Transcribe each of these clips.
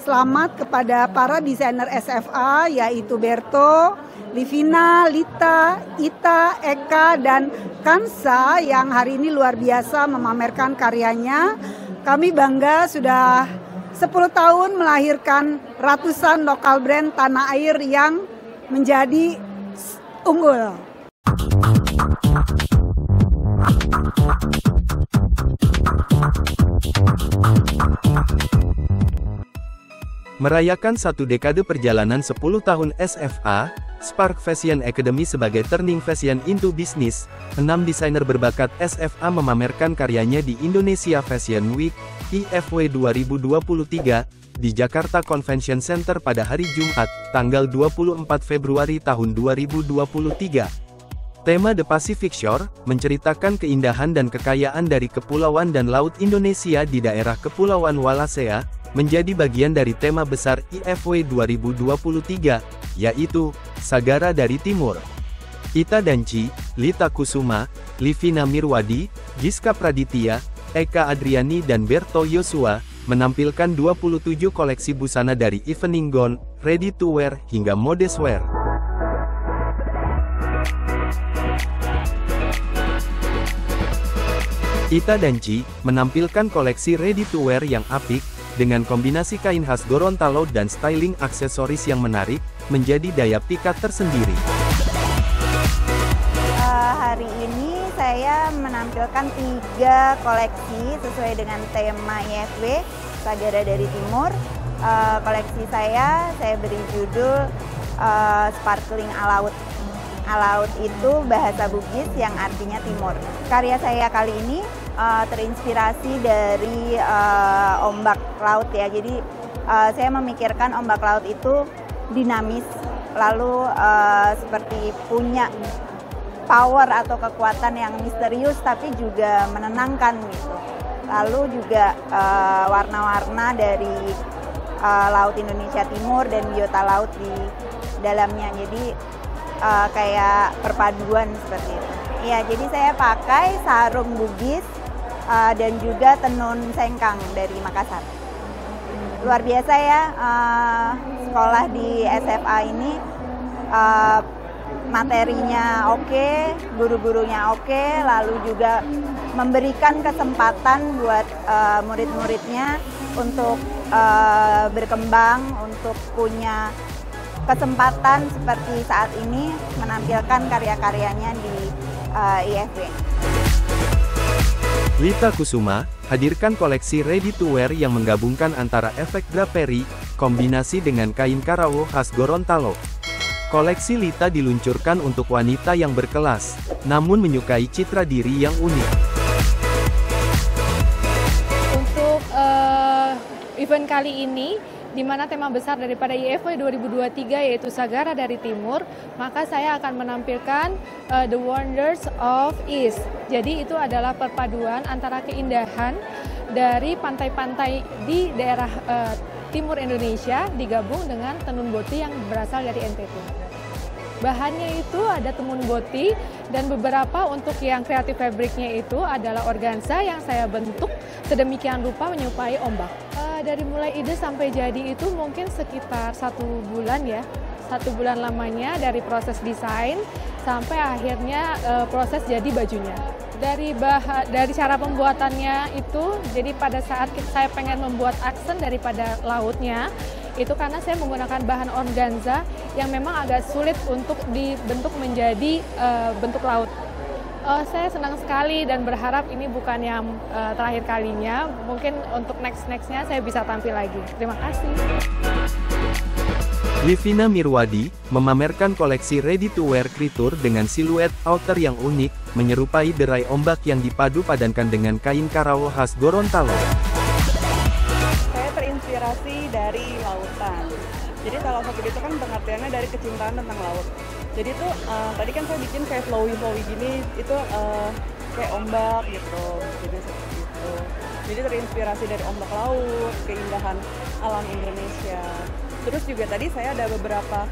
Selamat kepada para desainer SFA yaitu Berto, Livina, Lita, Ita, Eka, dan Kansa yang hari ini luar biasa memamerkan karyanya. Kami bangga sudah 10 tahun melahirkan ratusan lokal brand tanah air yang menjadi unggul. Merayakan satu dekade perjalanan 10 tahun SFA, Spark Fashion Academy sebagai turning fashion into business, 6 desainer berbakat SFA memamerkan karyanya di Indonesia Fashion Week, IFW 2023, di Jakarta Convention Center pada hari Jumat, tanggal 24 Februari tahun 2023. Tema The Pacific Shore, menceritakan keindahan dan kekayaan dari kepulauan dan laut Indonesia di daerah Kepulauan Wallacea, menjadi bagian dari tema besar IFW 2023, yaitu Sagara dari Timur. Ita Danci, Lita Kusuma, Livina Mirwadi, Giska Praditya, Eka Adriani dan Berto Yosua, menampilkan 27 koleksi busana dari evening gown, ready to wear, hingga modest wear. Ita Danci, menampilkan koleksi ready to wear yang apik, dengan kombinasi kain khas Gorontalo dan styling aksesoris yang menarik, menjadi daya pikat tersendiri. Hari ini saya menampilkan 3 koleksi sesuai dengan tema IFW, Sagara dari Timur. Koleksi saya beri judul Sparkling Alaut. Alaut itu bahasa Bugis yang artinya timur. Karya saya kali ini terinspirasi dari ombak laut ya. Jadi saya memikirkan ombak laut itu dinamis, lalu seperti punya power atau kekuatan yang misterius tapi juga menenangkan gitu. Lalu juga warna-warna dari laut Indonesia Timur dan biota laut di dalamnya. Jadi kayak perpaduan seperti itu. Ya, jadi saya pakai sarung Bugis dan juga tenun sengkang dari Makassar. Luar biasa ya, sekolah di SFA ini materinya oke, guru-gurunya oke, lalu juga memberikan kesempatan buat murid-muridnya untuk berkembang, untuk punya kesempatan seperti saat ini menampilkan karya-karyanya di IFW. Lita Kusuma, hadirkan koleksi ready to wear yang menggabungkan antara efek draperi, kombinasi dengan kain karawo khas Gorontalo. Koleksi Lita diluncurkan untuk wanita yang berkelas, namun menyukai citra diri yang unik. Untuk event kali ini, di mana tema besar daripada IFW 2023 yaitu Sagara dari Timur, maka saya akan menampilkan The Wonders of East. Jadi itu adalah perpaduan antara keindahan dari pantai-pantai di daerah timur Indonesia digabung dengan tenun boti yang berasal dari NTT. Bahannya itu ada tenun boti dan beberapa untuk yang kreatif fabriknya itu adalah organza yang saya bentuk sedemikian rupa menyerupai ombak. Dari mulai ide sampai jadi itu mungkin sekitar 1 bulan ya. 1 bulan lamanya dari proses desain sampai akhirnya proses jadi bajunya. Dari cara pembuatannya itu, jadi pada saat saya pengen membuat aksen daripada lautnya, itu karena saya menggunakan bahan organza yang memang agak sulit untuk dibentuk menjadi bentuk laut. Saya senang sekali dan berharap ini bukan yang terakhir kalinya. Mungkin untuk next-nextnya saya bisa tampil lagi. Terima kasih. Livina Mirwadi, memamerkan koleksi ready to wear kritur dengan siluet outer yang unik, menyerupai derai ombak yang dipadu padankan dengan kain karawo khas Gorontalo. Saya terinspirasi dari lautan. Jadi kalau sakit itu kan pengertiannya dari kecintaan tentang laut. Jadi tuh tadi kan saya bikin kayak flowy gini, itu kayak ombak gitu, jadi seperti itu. Jadi terinspirasi dari ombak laut, keindahan alam Indonesia. Terus juga tadi saya ada beberapa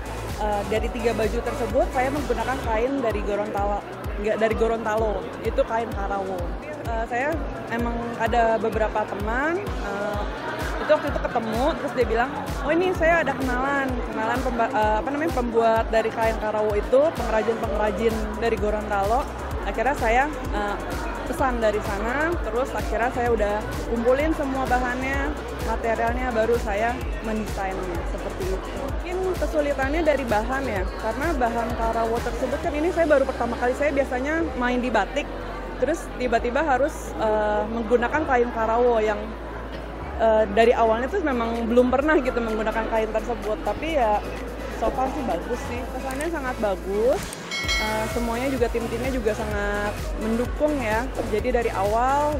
dari 3 baju tersebut saya menggunakan kain dari Gorontalo, itu kain karawo. Saya emang ada beberapa teman Itu waktu itu ketemu, terus dia bilang, oh ini saya ada kenalan pembuat dari kain Karawo itu, pengrajin dari Gorontalo. Akhirnya saya pesan dari sana, terus akhirnya saya udah kumpulin semua bahannya, materialnya, baru saya mendesainnya seperti itu. Mungkin kesulitannya dari bahan ya, karena bahan Karawo tersebut kan ini saya baru pertama kali, saya biasanya main di batik, terus tiba-tiba harus menggunakan kain Karawo yang dari awalnya tuh memang belum pernah gitu menggunakan kain tersebut, tapi ya so far sih bagus sih, kesannya sangat bagus. Semuanya juga tim-timnya juga sangat mendukung ya. Jadi dari awal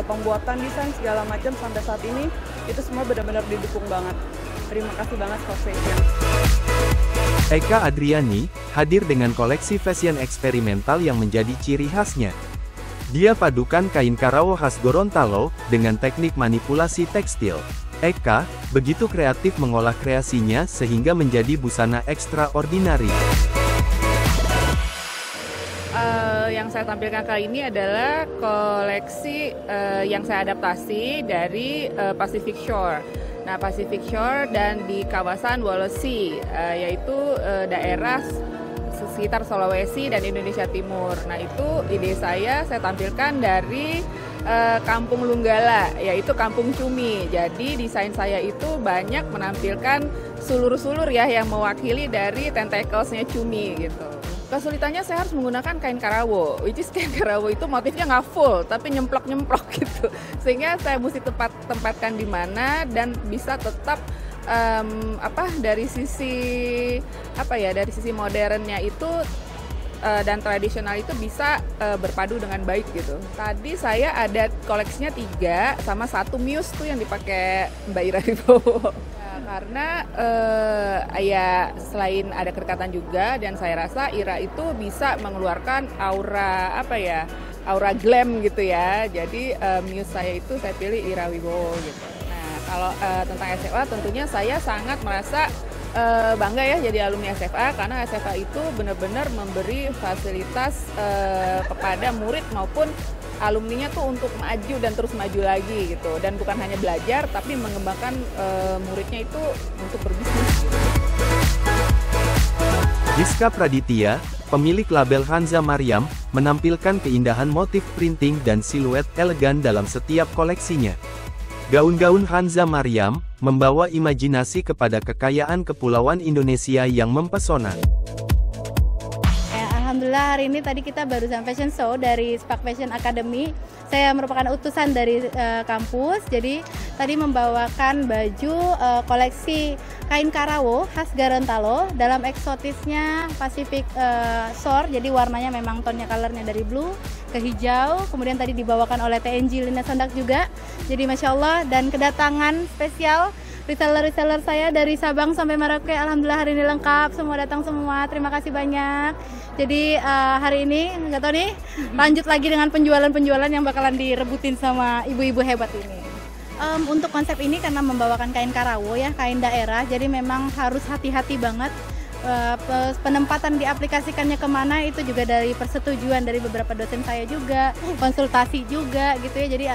pembuatan desain segala macam sampai saat ini itu semua benar-benar didukung banget. Terima kasih banget Spark Fashion. Eka Adriani hadir dengan koleksi fashion eksperimental yang menjadi ciri khasnya. Dia padukan kain Karawo khas Gorontalo dengan teknik manipulasi tekstil. Eka begitu kreatif mengolah kreasinya sehingga menjadi busana extraordinary. Yang saya tampilkan kali ini adalah koleksi yang saya adaptasi dari Pacific Shore. Nah, Pacific Shore dan di kawasan Wallonie, yaitu daerah sekitar Sulawesi dan Indonesia Timur. Nah, itu ide saya tampilkan dari Kampung Lunggala, yaitu Kampung Cumi. Jadi desain saya itu banyak menampilkan sulur-sulur ya yang mewakili dari tentacles-nya cumi gitu. Kesulitannya saya harus menggunakan kain Karawo, which is kain Karawo itu motifnya nggak full, tapi nyemplok-nyemplok gitu. Sehingga saya mesti tempatkan di mana dan bisa tetap dari sisi modernnya itu dan tradisional itu bisa berpadu dengan baik gitu. Tadi saya ada koleksinya 3 sama 1 muse tuh yang dipakai Mbak Ira Wibowo. Karena ya selain ada kedekatan juga, dan saya rasa Ira itu bisa mengeluarkan aura aura glam gitu ya. Jadi muse saya itu saya pilih Ira Wibowo gitu. Nah, kalau tentang SFA tentunya saya sangat merasa bangga ya jadi alumni SFA, karena SFA itu benar-benar memberi fasilitas kepada murid maupun alumninya tuh untuk maju dan terus maju lagi gitu, dan bukan hanya belajar tapi mengembangkan muridnya itu untuk berbisnis. Rizka Praditya, pemilik label Hanza Maryam, menampilkan keindahan motif printing dan siluet elegan dalam setiap koleksinya. Gaun-gaun Hanza Maryam membawa imajinasi kepada kekayaan kepulauan Indonesia yang mempesona. Alhamdulillah hari ini tadi kita barusan fashion show dari Spark Fashion Academy. Saya merupakan utusan dari kampus, jadi tadi membawakan baju koleksi kain Karawo khas Gorontalo dalam eksotisnya Pacific Shore. Jadi warnanya memang tonnya colornya dari blue ke hijau, kemudian tadi dibawakan oleh TNG Lina Sondak juga. Jadi Masya Allah, dan kedatangan spesial reseller-reseller saya dari Sabang sampai Merauke. Alhamdulillah hari ini lengkap, semua datang semua, terima kasih banyak. Jadi hari ini nggak tahu nih, lanjut lagi dengan penjualan-penjualan yang bakalan direbutin sama ibu-ibu hebat ini. Untuk konsep ini karena membawakan kain Karawo ya, kain daerah, jadi memang harus hati-hati banget. Penempatan diaplikasikannya kemana itu juga dari persetujuan dari beberapa dosen saya juga, konsultasi juga gitu ya, jadi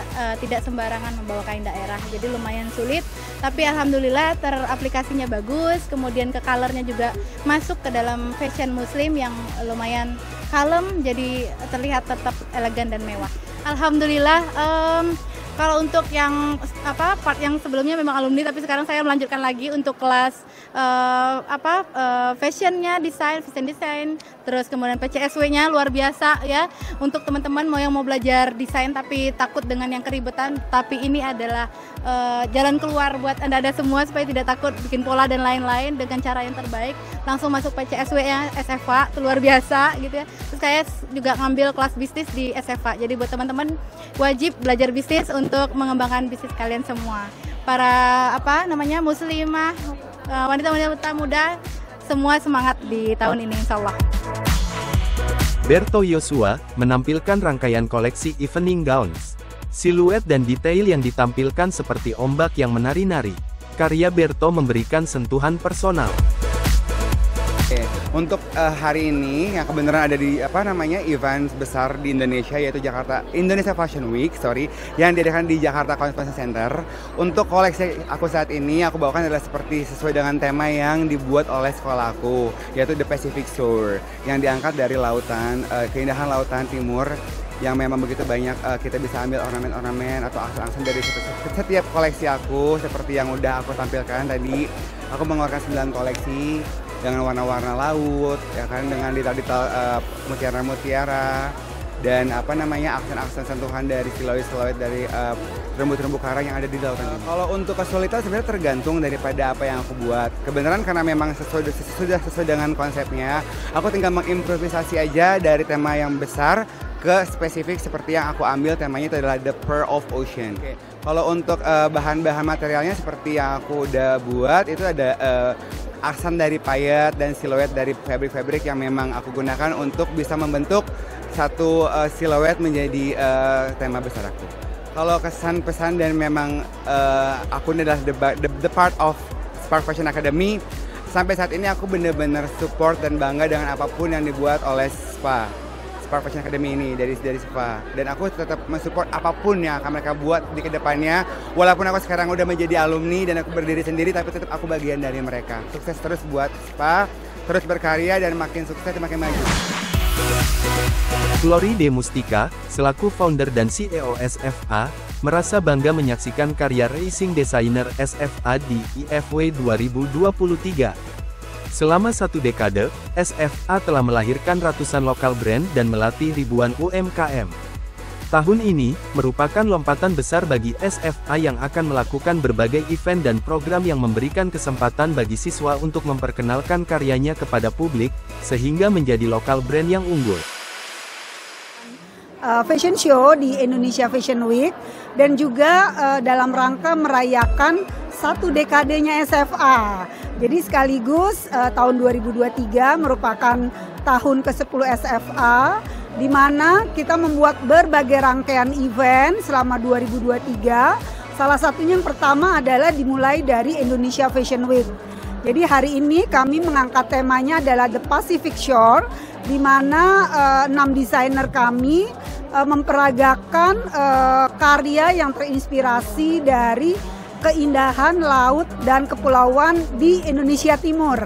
tidak sembarangan membawa kain daerah, jadi lumayan sulit, tapi alhamdulillah teraplikasinya bagus, kemudian ke colornya juga masuk ke dalam fashion muslim yang lumayan kalem, jadi terlihat tetap elegan dan mewah. Alhamdulillah. Kalau untuk yang part yang sebelumnya memang alumni, tapi sekarang saya melanjutkan lagi untuk kelas fashionnya, fashion design, terus kemudian PCSW-nya luar biasa ya. Untuk teman-teman yang mau belajar desain tapi takut dengan yang keribetan, tapi ini adalah jalan keluar buat Anda semua supaya tidak takut bikin pola dan lain-lain dengan cara yang terbaik. Langsung masuk PCSW-nya SFA, itu luar biasa gitu ya. Terus saya juga ngambil kelas bisnis di SFA. Jadi buat teman-teman wajib belajar bisnis untuk mengembangkan bisnis kalian semua. Para muslimah, wanita-wanita muda, semua semangat di tahun ini insyaallah. Berto Yosua menampilkan rangkaian koleksi evening gowns. Siluet dan detail yang ditampilkan seperti ombak yang menari-nari. Karya Berto memberikan sentuhan personal. Untuk hari ini yang kebenaran ada di event besar di Indonesia, yaitu Indonesia Fashion Week, yang diadakan di Jakarta Convention Center. Untuk koleksi aku saat ini aku bawakan adalah seperti sesuai dengan tema yang dibuat oleh sekolah aku, yaitu The Pacific Shore, yang diangkat dari lautan, keindahan lautan timur, yang memang begitu banyak. Kita bisa ambil ornamen-ornamen atau aksen-aksen dari setiap koleksi aku. Seperti yang udah aku tampilkan tadi, aku mengeluarkan 9 koleksi dengan warna-warna laut, ya kan, dengan detail-detail mutiara-mutiara, dan aksen-aksen sentuhan dari siluet-siluet dari terumbu-terumbu karang yang ada di lautan ini. Kalau untuk kesulitan sebenarnya tergantung daripada apa yang aku buat. Kebenaran karena memang sudah sesuai dengan konsepnya, aku tinggal mengimprovisasi aja dari tema yang besar ke spesifik seperti yang aku ambil. Temanya itu adalah The Pearl of Ocean. Kalau untuk bahan-bahan materialnya seperti yang aku udah buat, itu ada aksen dari payet dan siluet dari fabrik-fabrik yang memang aku gunakan untuk bisa membentuk satu siluet menjadi tema besar aku. Kalau kesan pesan dan memang aku ini adalah the part of Spark Fashion Academy. Sampai saat ini aku benar-benar support dan bangga dengan apapun yang dibuat oleh Spark Fashion Academy ini dari SPA, dan aku tetap mensupport apapun yang akan mereka buat di kedepannya. Walaupun aku sekarang udah menjadi alumni dan aku berdiri sendiri, tapi tetap aku bagian dari mereka. Sukses terus buat SPA, terus berkarya dan makin sukses dan makin maju. Glory De Mustika, selaku founder dan CEO SFA, merasa bangga menyaksikan karya racing designer SFA di IFW 2023. Selama 1 dekade, SFA telah melahirkan ratusan lokal brand dan melatih ribuan UMKM. Tahun ini, merupakan lompatan besar bagi SFA yang akan melakukan berbagai event dan program yang memberikan kesempatan bagi siswa untuk memperkenalkan karyanya kepada publik, sehingga menjadi lokal brand yang unggul. Fashion show di Indonesia Fashion Week, dan juga dalam rangka merayakan 1 dekadenya SFA. Jadi sekaligus tahun 2023 merupakan tahun ke-10 SFA, di mana kita membuat berbagai rangkaian event selama 2023. Salah satunya yang pertama adalah dimulai dari Indonesia Fashion Week. Jadi hari ini kami mengangkat temanya adalah The Pacific Shore, di mana 6 desainer kami memperagakan karya yang terinspirasi dari keindahan laut dan kepulauan di Indonesia Timur.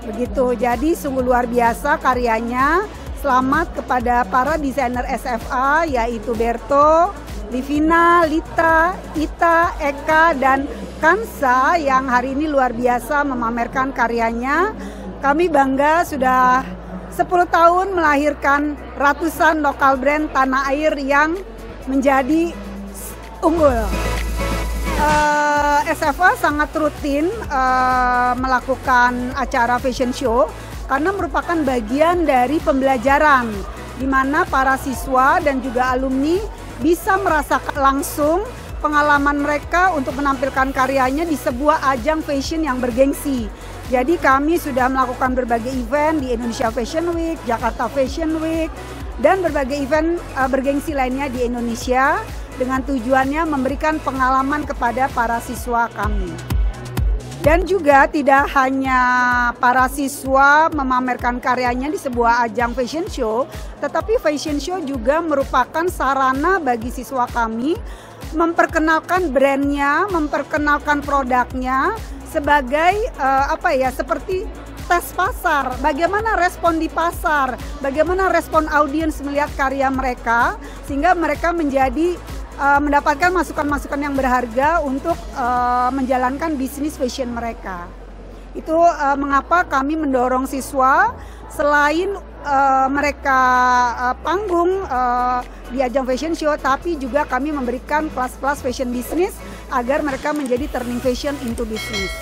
Begitu, jadi sungguh luar biasa karyanya. Selamat kepada para desainer SFA, yaitu Berto, Livina, Lita, Ita, Eka, dan Kansa, yang hari ini luar biasa memamerkan karyanya. Kami bangga sudah 10 tahun melahirkan ratusan lokal brand tanah air yang menjadi unggul. SFA sangat rutin melakukan acara fashion show karena merupakan bagian dari pembelajaran, di mana para siswa dan juga alumni bisa merasakan langsung pengalaman mereka untuk menampilkan karyanya di sebuah ajang fashion yang bergengsi. Jadi kami sudah melakukan berbagai event di Indonesia Fashion Week, Jakarta Fashion Week, dan berbagai event bergengsi lainnya di Indonesia, dengan tujuannya memberikan pengalaman kepada para siswa kami. Dan juga tidak hanya para siswa memamerkan karyanya di sebuah ajang fashion show, tetapi fashion show juga merupakan sarana bagi siswa kami memperkenalkan brandnya, memperkenalkan produknya sebagai seperti tes pasar. Bagaimana respon di pasar, bagaimana respon audiens melihat karya mereka, sehingga mereka mendapatkan masukan-masukan yang berharga untuk menjalankan bisnis fashion mereka. Itu mengapa kami mendorong siswa, selain mereka panggung di ajang fashion show, tapi juga kami memberikan kelas-kelas fashion business agar mereka menjadi turning fashion into business.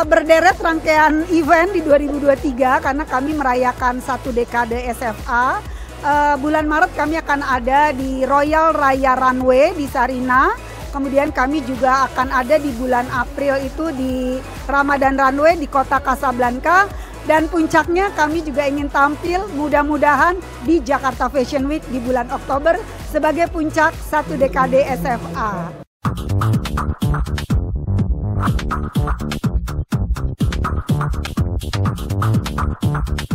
Berderet rangkaian event di 2023 karena kami merayakan 1 dekade SFA. Bulan Maret kami akan ada di Royal Raya Runway di Sarina. Kemudian kami juga akan ada di bulan April itu di Ramadan Runway di kota Casablanca. Dan puncaknya kami juga ingin tampil mudah-mudahan di Jakarta Fashion Week di bulan Oktober sebagai puncak 1 dekade SFA. Podcast.